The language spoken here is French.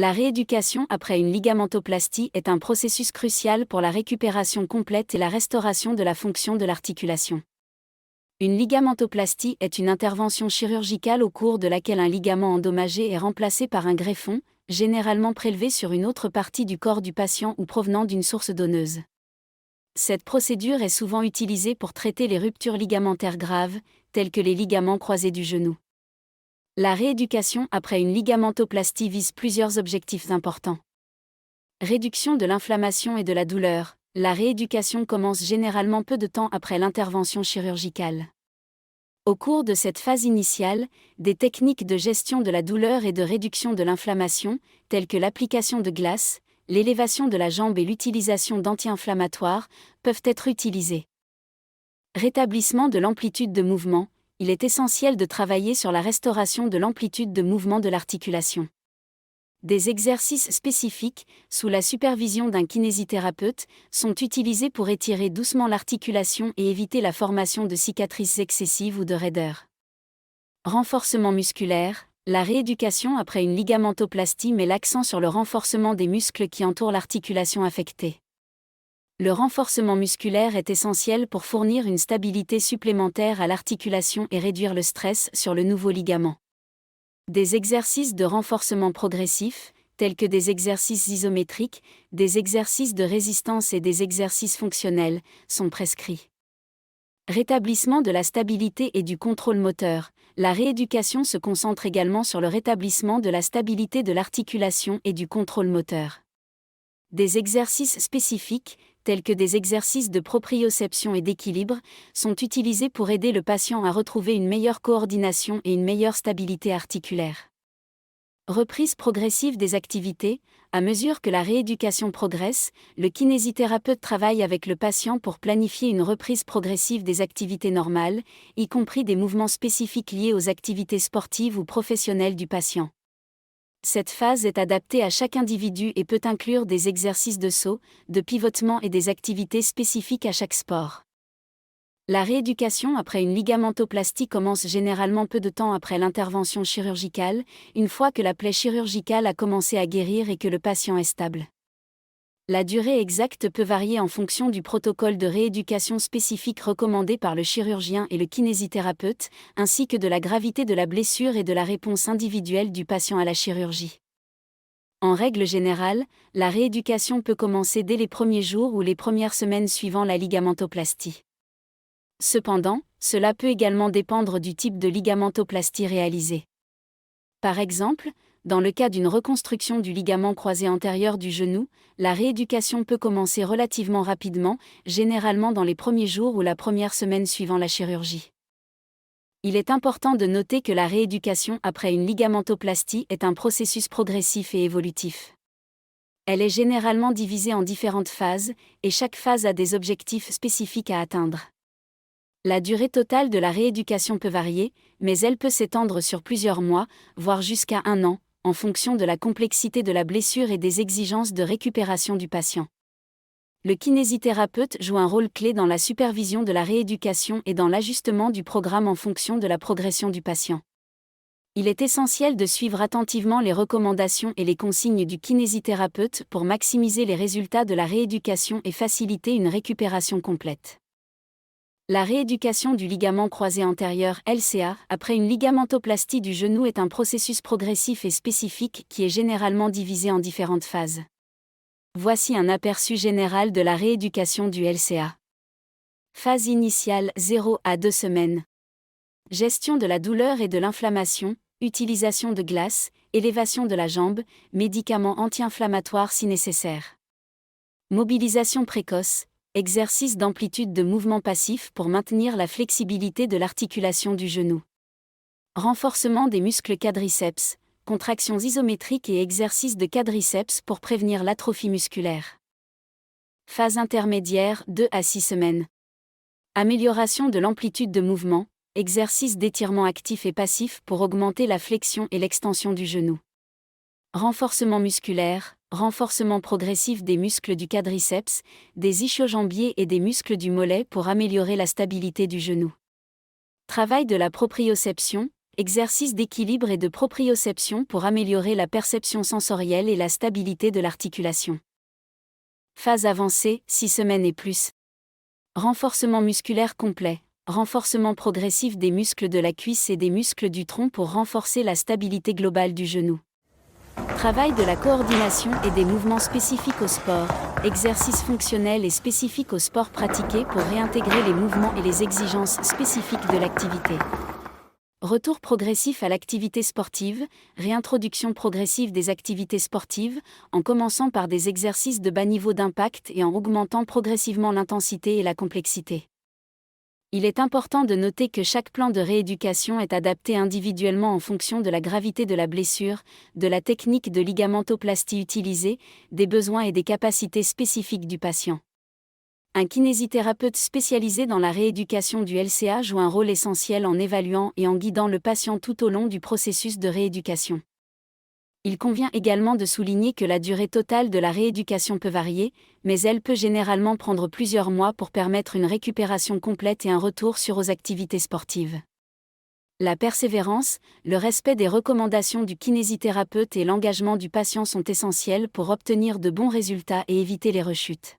La rééducation après une ligamentoplastie est un processus crucial pour la récupération complète et la restauration de la fonction de l'articulation. Une ligamentoplastie est une intervention chirurgicale au cours de laquelle un ligament endommagé est remplacé par un greffon, généralement prélevé sur une autre partie du corps du patient ou provenant d'une source donneuse. Cette procédure est souvent utilisée pour traiter les ruptures ligamentaires graves, telles que les ligaments croisés du genou. La rééducation après une ligamentoplastie vise plusieurs objectifs importants. Réduction de l'inflammation et de la douleur. La rééducation commence généralement peu de temps après l'intervention chirurgicale. Au cours de cette phase initiale, des techniques de gestion de la douleur et de réduction de l'inflammation, telles que l'application de glace, l'élévation de la jambe et l'utilisation d'anti-inflammatoires, peuvent être utilisées. Rétablissement de l'amplitude de mouvement. Il est essentiel de travailler sur la restauration de l'amplitude de mouvement de l'articulation. Des exercices spécifiques, sous la supervision d'un kinésithérapeute, sont utilisés pour étirer doucement l'articulation et éviter la formation de cicatrices excessives ou de raideurs. Renforcement musculaire. La rééducation après une ligamentoplastie met l'accent sur le renforcement des muscles qui entourent l'articulation affectée. Le renforcement musculaire est essentiel pour fournir une stabilité supplémentaire à l'articulation et réduire le stress sur le nouveau ligament. Des exercices de renforcement progressif, tels que des exercices isométriques, des exercices de résistance et des exercices fonctionnels, sont prescrits. Rétablissement de la stabilité et du contrôle moteur. La rééducation se concentre également sur le rétablissement de la stabilité de l'articulation et du contrôle moteur. Des exercices spécifiques, tels que des exercices de proprioception et d'équilibre, sont utilisés pour aider le patient à retrouver une meilleure coordination et une meilleure stabilité articulaire. Reprise progressive des activités. À mesure que la rééducation progresse, le kinésithérapeute travaille avec le patient pour planifier une reprise progressive des activités normales, y compris des mouvements spécifiques liés aux activités sportives ou professionnelles du patient. Cette phase est adaptée à chaque individu et peut inclure des exercices de saut, de pivotement et des activités spécifiques à chaque sport. La rééducation après une ligamentoplastie commence généralement peu de temps après l'intervention chirurgicale, une fois que la plaie chirurgicale a commencé à guérir et que le patient est stable. La durée exacte peut varier en fonction du protocole de rééducation spécifique recommandé par le chirurgien et le kinésithérapeute, ainsi que de la gravité de la blessure et de la réponse individuelle du patient à la chirurgie. En règle générale, la rééducation peut commencer dès les premiers jours ou les premières semaines suivant la ligamentoplastie. Cependant, cela peut également dépendre du type de ligamentoplastie réalisée. Par exemple, dans le cas d'une reconstruction du ligament croisé antérieur du genou, la rééducation peut commencer relativement rapidement, généralement dans les premiers jours ou la première semaine suivant la chirurgie. Il est important de noter que la rééducation après une ligamentoplastie est un processus progressif et évolutif. Elle est généralement divisée en différentes phases, et chaque phase a des objectifs spécifiques à atteindre. La durée totale de la rééducation peut varier, mais elle peut s'étendre sur plusieurs mois, voire jusqu'à 1 an, en fonction de la complexité de la blessure et des exigences de récupération du patient. Le kinésithérapeute joue un rôle clé dans la supervision de la rééducation et dans l'ajustement du programme en fonction de la progression du patient. Il est essentiel de suivre attentivement les recommandations et les consignes du kinésithérapeute pour maximiser les résultats de la rééducation et faciliter une récupération complète. La rééducation du ligament croisé antérieur (LCA) après une ligamentoplastie du genou est un processus progressif et spécifique qui est généralement divisé en différentes phases. Voici un aperçu général de la rééducation du LCA. Phase initiale 0 à 2 semaines. Gestion de la douleur et de l'inflammation, utilisation de glace, élévation de la jambe, médicaments anti-inflammatoires si nécessaire. Mobilisation précoce. Exercice d'amplitude de mouvement passif pour maintenir la flexibilité de l'articulation du genou. Renforcement des muscles quadriceps, contractions isométriques et exercices de quadriceps pour prévenir l'atrophie musculaire. Phase intermédiaire 2 à 6 semaines. Amélioration de l'amplitude de mouvement, exercice d'étirement actif et passif pour augmenter la flexion et l'extension du genou. Renforcement musculaire, renforcement progressif des muscles du quadriceps, des ischio-jambiers et des muscles du mollet pour améliorer la stabilité du genou. Travail de la proprioception, exercice d'équilibre et de proprioception pour améliorer la perception sensorielle et la stabilité de l'articulation. Phase avancée, 6 semaines et plus. Renforcement musculaire complet. Renforcement progressif des muscles de la cuisse et des muscles du tronc pour renforcer la stabilité globale du genou. Travail de la coordination et des mouvements spécifiques au sport. Exercices fonctionnels et spécifiques au sport pratiqué pour réintégrer les mouvements et les exigences spécifiques de l'activité. Retour progressif à l'activité sportive, réintroduction progressive des activités sportives, en commençant par des exercices de bas niveau d'impact et en augmentant progressivement l'intensité et la complexité. Il est important de noter que chaque plan de rééducation est adapté individuellement en fonction de la gravité de la blessure, de la technique de ligamentoplastie utilisée, des besoins et des capacités spécifiques du patient. Un kinésithérapeute spécialisé dans la rééducation du LCA joue un rôle essentiel en évaluant et en guidant le patient tout au long du processus de rééducation. Il convient également de souligner que la durée totale de la rééducation peut varier, mais elle peut généralement prendre plusieurs mois pour permettre une récupération complète et un retour aux activités sportives. La persévérance, le respect des recommandations du kinésithérapeute et l'engagement du patient sont essentiels pour obtenir de bons résultats et éviter les rechutes.